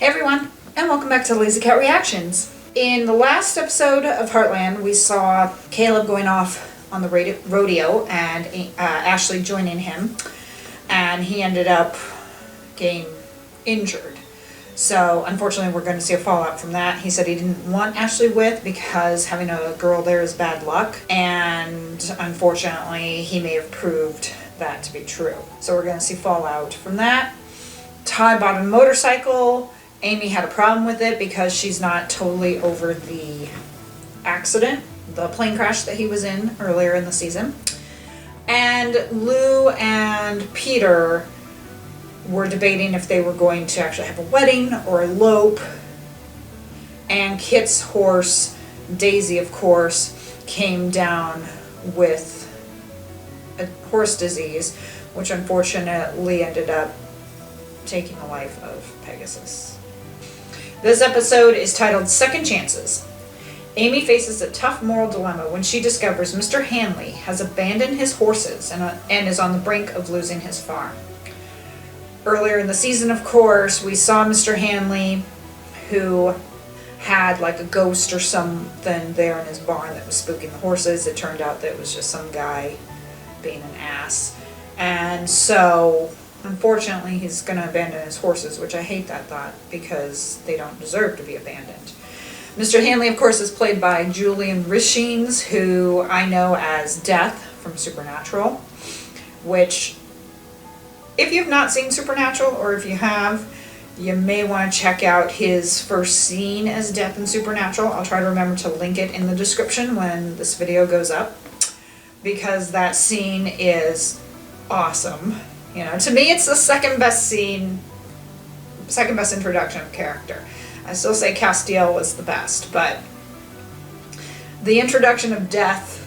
everyone, and welcome back to Lazy Cat Reactions. In the last episode of Heartland, we saw Caleb going off on the rodeo and Ashley joining him, and he ended up getting injured. So unfortunately we're going to see a fallout from that. He said he didn't want Ashley with because having a girl there is bad luck, and unfortunately he may have proved that to be true. So we're going to see fallout from that. Ty bought a motorcycle. Amy had a problem with it because she's not totally over the accident, the plane crash that he was in earlier in the season. And Lou and Peter were debating if they were going to actually have a wedding or elope. And Kit's horse, Daisy of course, came down with a horse disease, which unfortunately ended up taking the life of Pegasus. This episode is titled Second Chances. Amy faces a tough moral dilemma when she discovers Mr. Hanley has abandoned his horses and is on the brink of losing his farm. Earlier in the season, of course, we saw Mr. Hanley, who had like a ghost or something there in his barn that was spooking the horses. It turned out that it was just some guy being an ass. And so unfortunately, he's going to abandon his horses, which I hate that thought because they don't deserve to be abandoned. Mr. Hanley, of course, is played by Julian Richings, who I know as Death from Supernatural, which, if you've not seen Supernatural, or if you have, you may want to check out his first scene as Death in Supernatural. I'll try to remember to link it in the description when this video goes up, because that scene is awesome. You know, to me, it's the second best scene, second best introduction of character. I still say Castiel was the best, but the introduction of Death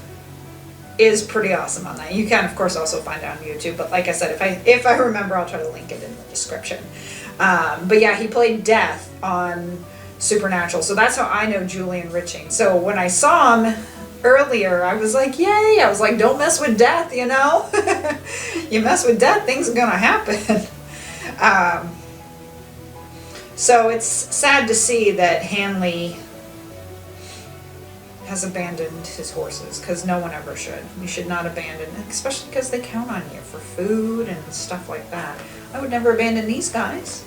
is pretty awesome on that. You can, of course, also find it on YouTube, but like I said, if I remember, I'll try to link it in the description. But yeah, he played Death on Supernatural, so that's how I know Julian Riching. So when I saw him earlier, I was like, yay! I was like, don't mess with Death, you know? You mess with Death, things are gonna happen. So it's sad to see that Hanley has abandoned his horses, because no one ever should. You should not abandon, especially because they count on you for food and stuff like that. I would never abandon these guys.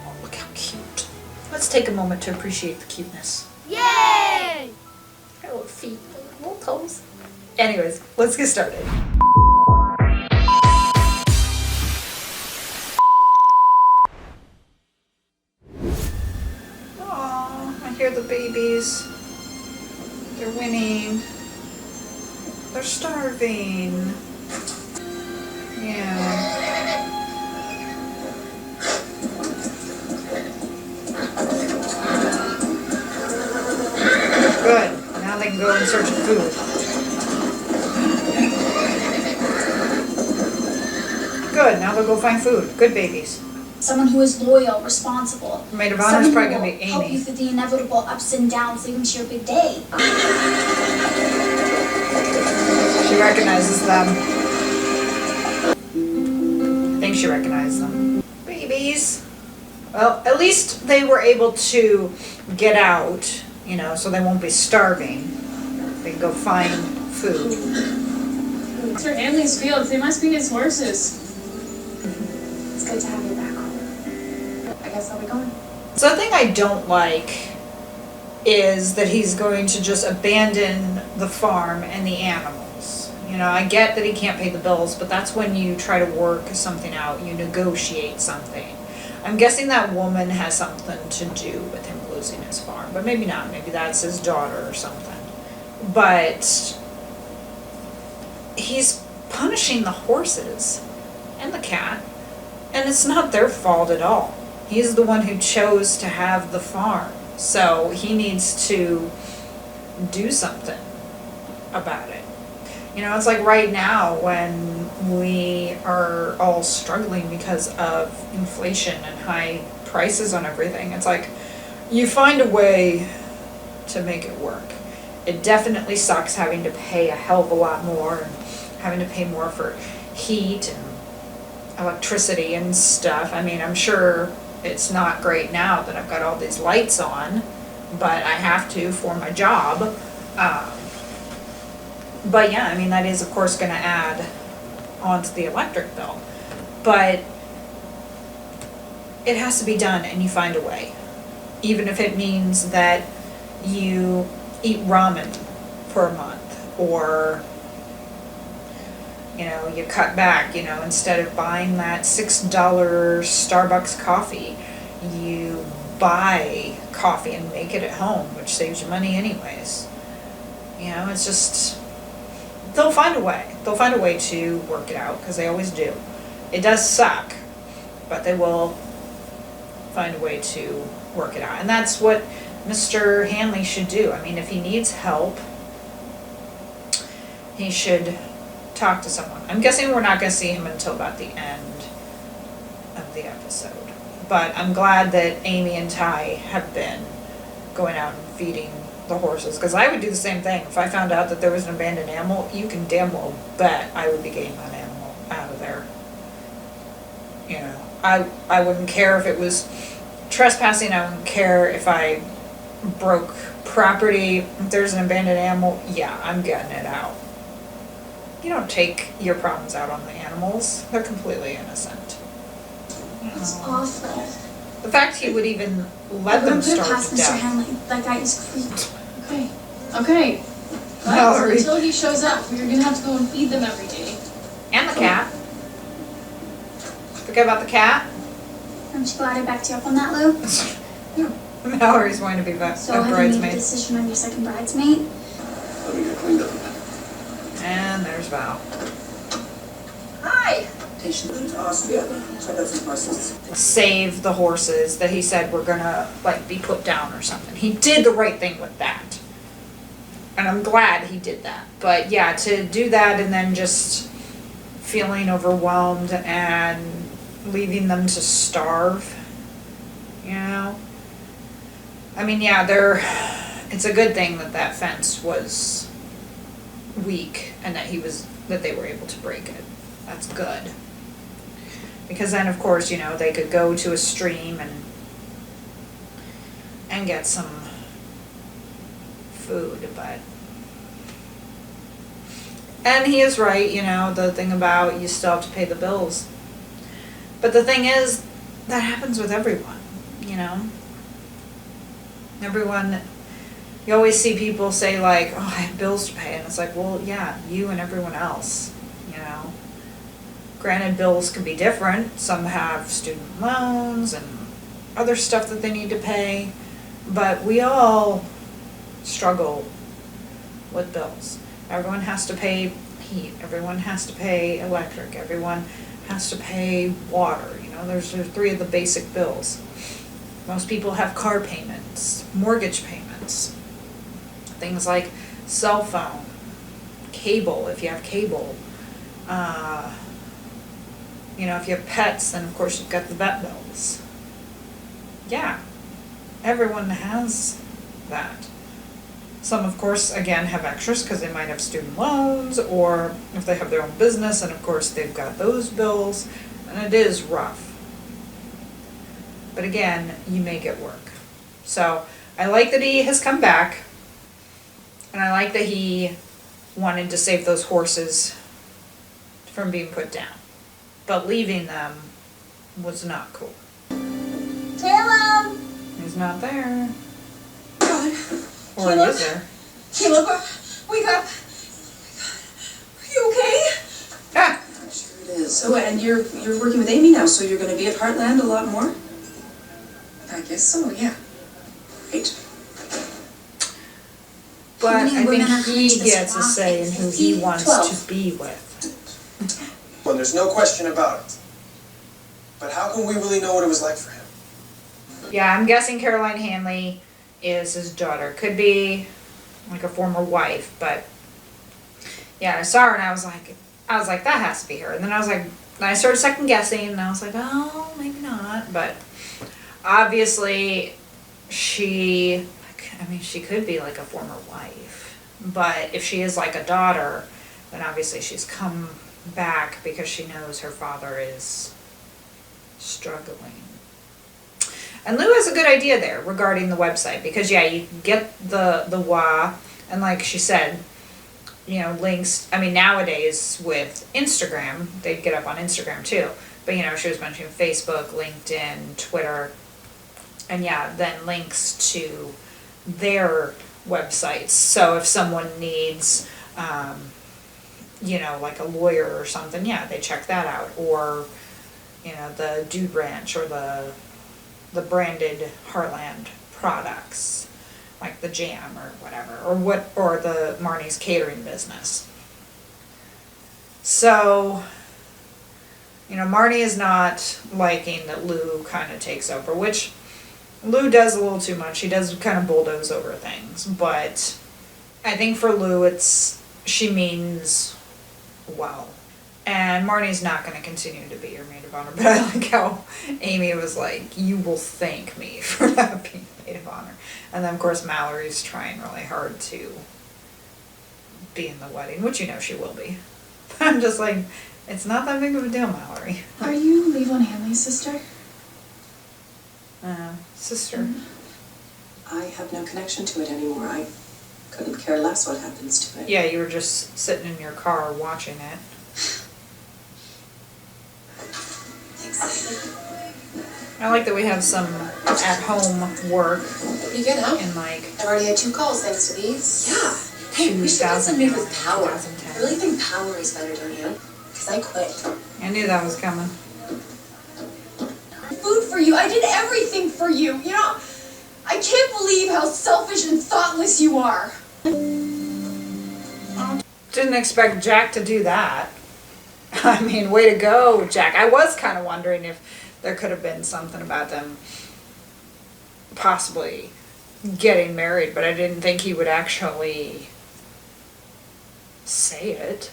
Oh, look how cute. Let's take a moment to appreciate the cuteness. Yay! Their little feet, little toes. Anyways, let's get started. Aww, I hear the babies. They're winning. They're starving. Yeah. Good. Now they can go in search of food. Good. Now they'll go find food. Good babies. Someone who is loyal, responsible. Maid of Honor is probably going to be Amy. Help you through the inevitable ups and downs leading to your big day. She recognizes them. I think she recognized them. Babies. Well, at least they were able to get out, you know, so they won't be starving. They can go find food. Mr. Hanley's fields, they must be his horses. It's good to have you back home. I guess I'll be going. So the thing I don't like is that he's going to just abandon the farm and the animals. You know, I get that he can't pay the bills, but that's when you try to work something out, you negotiate something. I'm guessing that woman has something to do with him losing his farm, but maybe not. Maybe that's his daughter or something. But he's punishing the horses and the cat, and it's not their fault at all. He's the one who chose to have the farm, so he needs to do something about it. You know, it's like right now when we are all struggling because of inflation and high prices on everything. It's like you find a way to make it work. It definitely sucks having to pay a hell of a lot more and having to pay more for heat and electricity and stuff. I mean, I'm sure It's not great now that I've got all these lights on, but I have to for my job. But yeah, I mean, that is of course gonna add onto the electric bill. But it has to be done and you find a way. Even if it means that you eat ramen for a month, or you cut back, instead of buying that $6 Starbucks coffee, you buy coffee and make it at home, which saves you money anyways. It's just, they'll find a way. They'll find a way to work it out, because they always do. It does suck, but they will find a way to work it out. And that's what Mr. Hanley should do. I mean, if he needs help, he should talk to someone. I'm guessing we're not going to see him until about the end of the episode. But I'm glad that Amy and Ty have been going out and feeding the horses, because I would do the same thing. If I found out that there was an abandoned animal, you can damn well bet I would be getting that animal out of there. I wouldn't care if it was trespassing. I wouldn't care if I broke property. If there's an abandoned animal, yeah, I'm getting it out. You don't take your problems out on the animals. They're completely innocent. It's awful. The fact he would even let them starve past to Mr. death. Hanley. That guy is creepy. Okay. Mallory. Until he shows up, you're gonna have to go and feed them every day. And the cat. Forget about the cat. Aren't you glad I backed you up on that, Lou? Mallory's going to be a So have you made a bridesmaid. decision on your second bridesmaid? Let me get cleaned up. And there's Val. Hi! Patient. Yeah, I got some questions. Save the horses that he said were gonna be put down or something. He did the right thing with that. And I'm glad he did that. But yeah, to do that and then just feeling overwhelmed and leaving them to starve, I mean, yeah, it's a good thing that fence was weak and that they were able to break it. That's good. Because then, of course, they could go to a stream and get some food, and he is right, the thing about you still have to pay the bills. But the thing is, that happens with everyone, Everyone, you always see people say oh, I have bills to pay, and it's well, yeah, you and everyone else, Granted, bills can be different. Some have student loans and other stuff that they need to pay, but we all struggle with bills. Everyone has to pay heat, everyone has to pay electric, everyone has to pay water, there's three of the basic bills. Most people have car payments, mortgage payments, things like cell phone, cable, if you have cable. If you have pets, then of course you've got the vet bills. Yeah, everyone has that. Some, of course, again, have extras because they might have student loans, or if they have their own business, and of course they've got those bills, and it is rough. But again, you make it work. So I like that he has come back, and I like that he wanted to save those horses from being put down. But leaving them was not cool. Caleb! He's not there. God. Or he is there. Caleb, wake up. Are you okay? Ah! Sure it is. So, and you're working with Amy now, so you're going to be at Heartland a lot more? I guess so, yeah. Great. But How many I women are think coming he to this gets a walk? say in who he wants 12. to be with. Well, there's no question about it. But how can we really know what it was like for him? Yeah, I'm guessing Caroline Hanley is his daughter. Could be a former wife, but yeah, I saw her and I was like, that has to be her. And then I started second guessing, and I was like, oh, maybe not. But obviously, she could be a former wife. But if she is a daughter, then obviously she's come back because she knows her father is struggling. And Lou has a good idea there regarding the website, because yeah, you get the WA, and like she said, you know, links. I mean, nowadays with Instagram, they'd get up on Instagram too. But you know, she was mentioning Facebook, LinkedIn, Twitter, and yeah, then links to their websites. So if someone needs, you know, like a lawyer or something, yeah, they check that out. Or, you know, the Dude Ranch, or the branded Heartland products, like the jam or whatever, or the Marnie's catering business. So, you know, Marnie is not liking that Lou kind of takes over, which Lou does a little too much. He does kind of bulldoze over things, but I think for Lou, she means well. And Marnie's not going to continue to be your maid of honor, but I like how Amy was like, you will thank me for not being maid of honor. And then of course Mallory's trying really hard to be in the wedding, which you know she will be. I'm just like, it's not that big of a deal, Mallory. Are you Levon Hanley's sister? Sister. I have no connection to it anymore. I couldn't care less what happens to it. Yeah, you were just sitting in your car watching it. I like that we have some at-home work You good, huh? in like I've already had 2 calls thanks to these. Yeah. Hey, we should get 2000, some made with power. 2010. I really think power is better, don't you? Because I quit. I knew that was coming. Food for you. I did everything for you. You know, I can't believe how selfish and thoughtless you are. Didn't expect Jack to do that. I mean, way to go, Jack. I was kind of wondering if there could have been something about them possibly getting married, but I didn't think he would actually say it.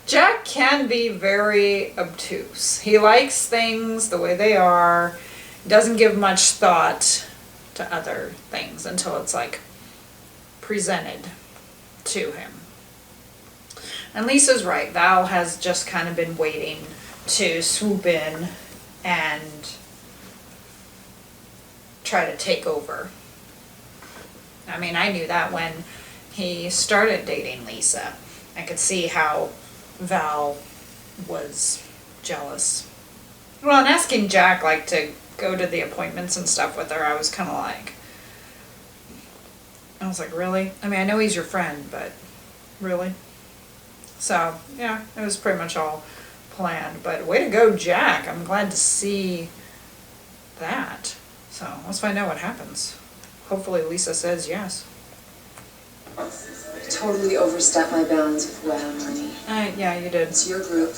Jack can be very obtuse. He likes things the way they are, doesn't give much thought to other things until it's like presented to him. And Lisa's right. Val has just kind of been waiting to swoop in and try to take over. I mean, I knew that when he started dating Lisa. I could see how Val was jealous. Well, and asking Jack like to go to the appointments and stuff with her, I was kind of like, really? I mean, I know he's your friend, but really? So, yeah, it was pretty much all planned. But way to go, Jack. I'm glad to see that. So, let's find out what happens. Hopefully Lisa says yes. I totally overstepped my bounds with WAM, Marnie. Yeah, you did. It's your group.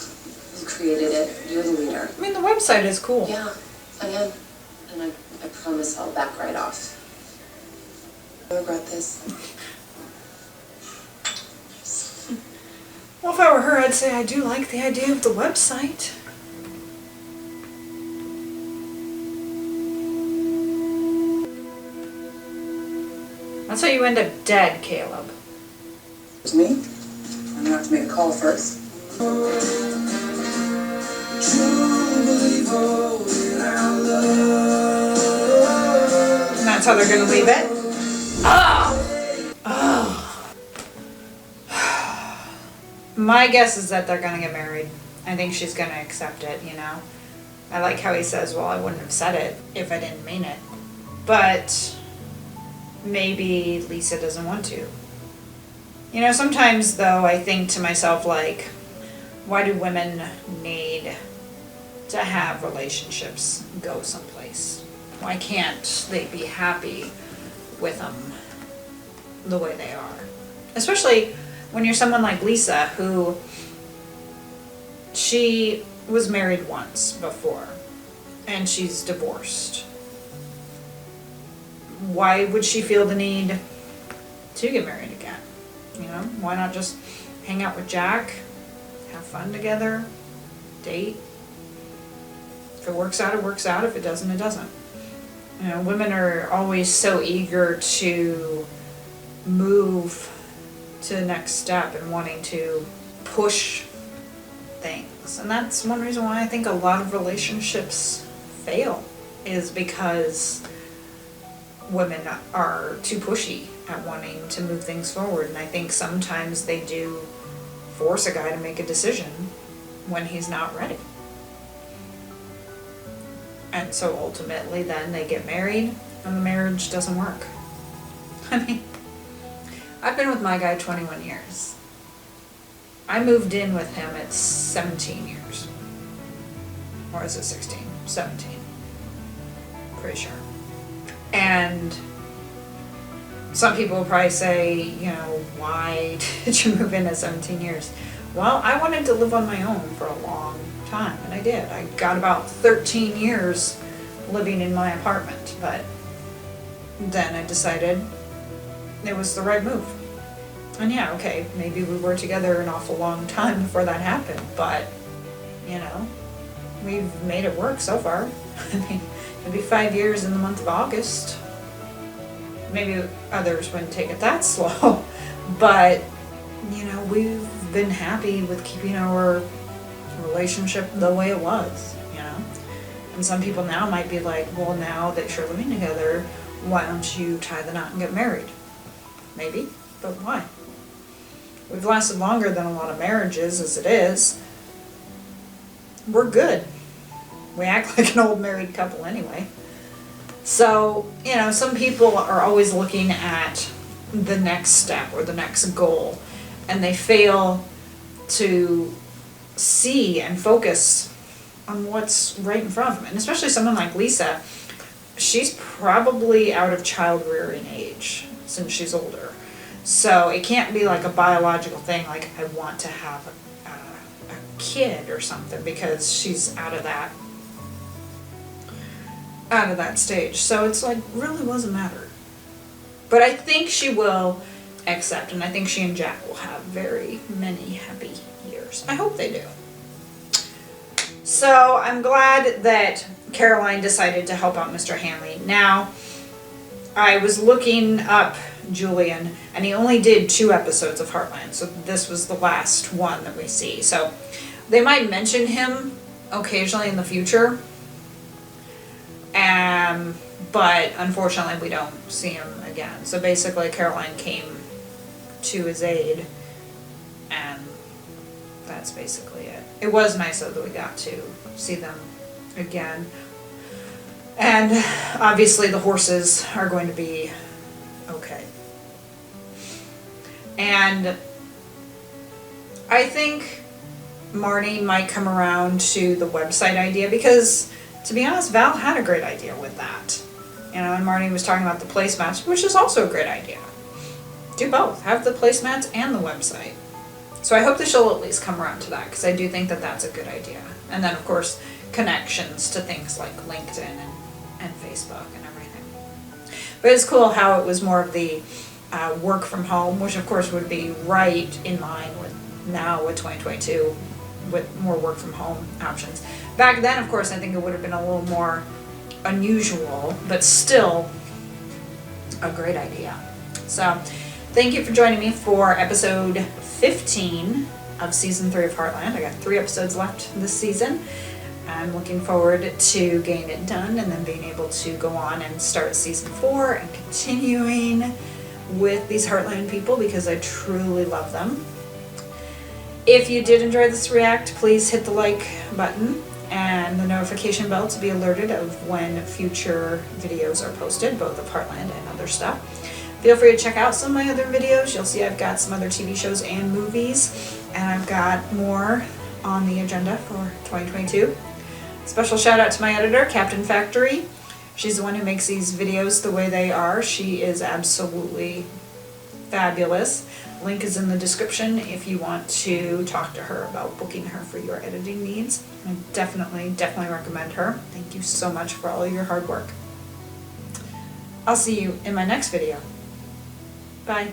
You created it. You're the leader. I mean, the website is cool. Yeah, I am. And I promise I'll back right off. I regret this. Well, if I were her, I'd say I do like the idea of the website. That's how you end up dead, Caleb. It's me? I'm gonna have to make a call first. And that's how they're gonna leave it? Oh! Oh. My guess is that they're gonna get married. I think she's gonna accept it, you know? I like how he says, well, I wouldn't have said it if I didn't mean it. But maybe Lisa doesn't want to. You know, sometimes though, I think to myself, like, why do women need to have relationships go someplace? Why can't they be happy with them the way they are? Especially when you're someone like Lisa, who she was married once before and she's divorced. Why would she feel the need to get married again? You know, why not just hang out with Jack, have fun together, date? If it works out, it works out. If it doesn't, it doesn't. You know, women are always so eager to move to the next step and wanting to push things. And that's one reason why I think a lot of relationships fail. is because women are too pushy at wanting to move things forward, and I think sometimes they do force a guy to make a decision when he's not ready. And so ultimately then they get married and the marriage doesn't work. I mean, I've been with my guy 21 years. I moved in with him at 17 years. Or is it 16? 17. Pretty sure. And some people will probably say, you know, why did you move in at 17 years? Well, I wanted to live on my own for a long time, and I did. I got about 13 years living in my apartment, but then I decided it was the right move. And yeah, okay, maybe we were together an awful long time before that happened, but, you know, we've made it work so far. I mean, it'll be 5 years in the month of August. Maybe others wouldn't take it that slow, but, you know, we've been happy with keeping our relationship the way it was, you know? And some people now might be like, well, now that you're living together, why don't you tie the knot and get married? Maybe, but why? We've lasted longer than a lot of marriages as it is. We're good. We act like an old married couple anyway. So, you know, some people are always looking at the next step or the next goal, and they fail to see and focus on what's right in front of them. And especially someone like Lisa, she's probably out of child rearing age since she's older. So it can't be like a biological thing, like I want to have a kid or something, because she's out of that stage. So it's like, really doesn't matter. But I think she will accept, and I think she and Jack will have very many happy years. I hope they do. So I'm glad that Caroline decided to help out Mr. Hanley. Now, I was looking up Julian, and he only did 2 episodes of Heartland, so this was the last one that we see. So they might mention him occasionally in the future, but unfortunately we don't see him again. So basically Caroline came to his aid, and that's basically it. It was nice though that we got to see them again. And obviously the horses are going to be okay. And I think Marnie might come around to the website idea, because to be honest, Val had a great idea with that. You know, and Marnie was talking about the placemats, which is also a great idea. Do both. Have the placemats and the website. So I hope that she'll at least come around to that, because I do think that that's a good idea. And then, of course, connections to things like LinkedIn and Facebook and everything. But it's cool how it was more of the work from home, which of course would be right in line with now with 2022, with more work from home options. Back then, of course, I think it would have been a little more unusual, but still a great idea. So thank you for joining me for episode 15 of season 3 of Heartland. I got 3 episodes left this season. I'm looking forward to getting it done and then being able to go on and start season 4 and continuing with these Heartland people, because I truly love them. If you did enjoy this react, please hit the like button and the notification bell to be alerted of when future videos are posted, both of Heartland and other stuff. Feel free to check out some of my other videos. You'll see I've got some other TV shows and movies, and I've got more on the agenda for 2022. Special shout out to my editor, Captain Factory. She's the one who makes these videos the way they are. She is absolutely fabulous. Link is in the description if you want to talk to her about booking her for your editing needs. I definitely recommend her. Thank you so much for all of your hard work. I'll see you in my next video. Bye.